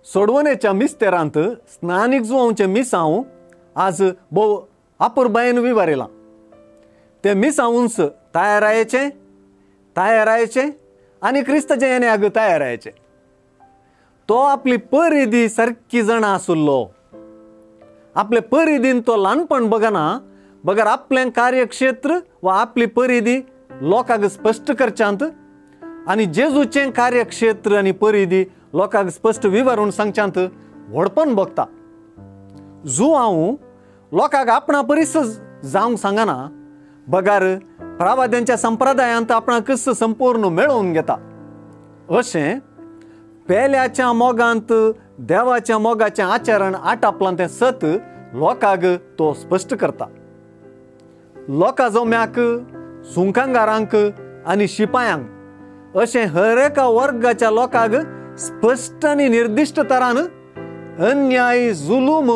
सोडवणेच्या मिस्तेरांत स्नानीक जुवांचे मिसांव आज बहु अपुरबायेन विवारेला ते मिसांवूंस तयारायचे आणि क्रिस्ताचे येण्याक तयारायचे. तो आपली परिधी सारकी जाणा आसुल्लो. आपले परिधीन तो ल्हानपण बगर आपले कार्यक्षेत्र व आपली परिधी लोकांक स्पष्ट करच्यांत आणि जेजूचे कार्यक्षेत्र आणि परिधी लोकांक स्पष्ट विवरून सांगच्यांत व्हडपण बघता. जुवांव लोकांक आपणा परीस जावंक सांगना, बगार प्रवाद्यांच्या संप्रदायांत आपणाक संपूर्ण मेळोवन घेता. अशें पेल्याच्या मोगांत देवाच्या मोगाचें आचरण आटापलां तें सत लोकांक तो स्पश्ट करता. लोकां जम्याक, सुंकांगारांक आनी शिपायांक अशें हर एका वर्गाच्या लोकांक स्पश्ट आनी निर्दिश्ट तरान अन्याय, जुलूम,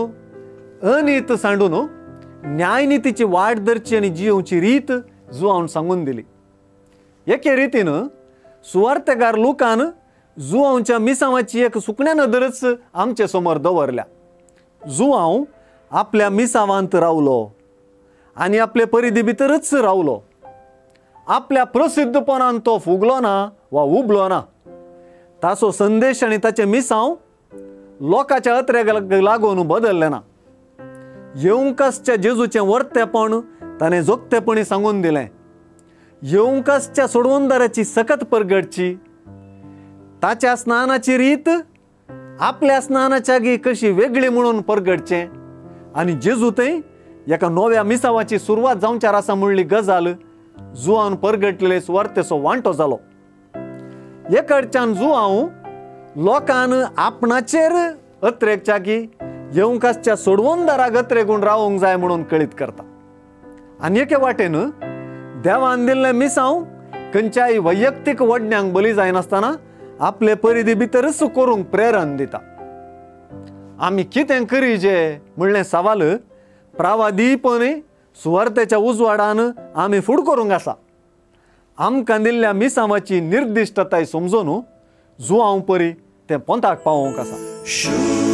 अनीत सांडून न्यायनितीची वाट धरची आनी जियोवची रीत जुवांवन सांगून दिली. एके रितीन सुवार्थेकार लुकान जुवांवच्या मिसांवाची एक सुकण्या नदरच आमचे समोर दवरल्या. जुवांव आपल्या मिसांवांत रावलो आनी आपले परिधी भितरच रावलो. आपल्या प्रसिद्धपणान तो फुगलो ना वा उबलो ना. ताचो संदेश आनी ताचे मिसांव लोकांच्या अत्रेक लागून बदलले ना. येवंकासच्या जेजूचें वर्तेपण ताणें जोगतेपणी सांगून दिलें. येवंकासच्या सोडवणदाराची सकत परगडची, ताच्या स्नानाची रीत आपल्या स्नानाच्यागी कशी वेगळी म्हणून परगडचें आनी जेजूतय एका नव्या मिसावाची सुरवात जावच्यार आसा म्हणली गजाल जुवान परगटलेले सुवार्थेचो वांटो जालो. एकडच्यान जुवांव लोकांन आपणाचेर अत्रेकच्यागी येवंकासच्या सोडवणदाराक अत्रेकून रावंक जाय म्हणून कळीत करता. आनी एके वाटेन देवान दिल्लें मिसांव खंयच्याय वैयक्तीक वडण्यांक बली जायनासतना आपले परिधी भितरच करूंक प्रेरण दिता. आमी कितें करीजे म्हणलें सवाल प्रावादीपणे सुवार्थेच्या उजवाडान आमी फुड करूंक आसा. आमकां दिल्ल्या मिसांवाची निर्दिश्टताय समजून जुवांव परी तें पोंताक पावोवंक आसा.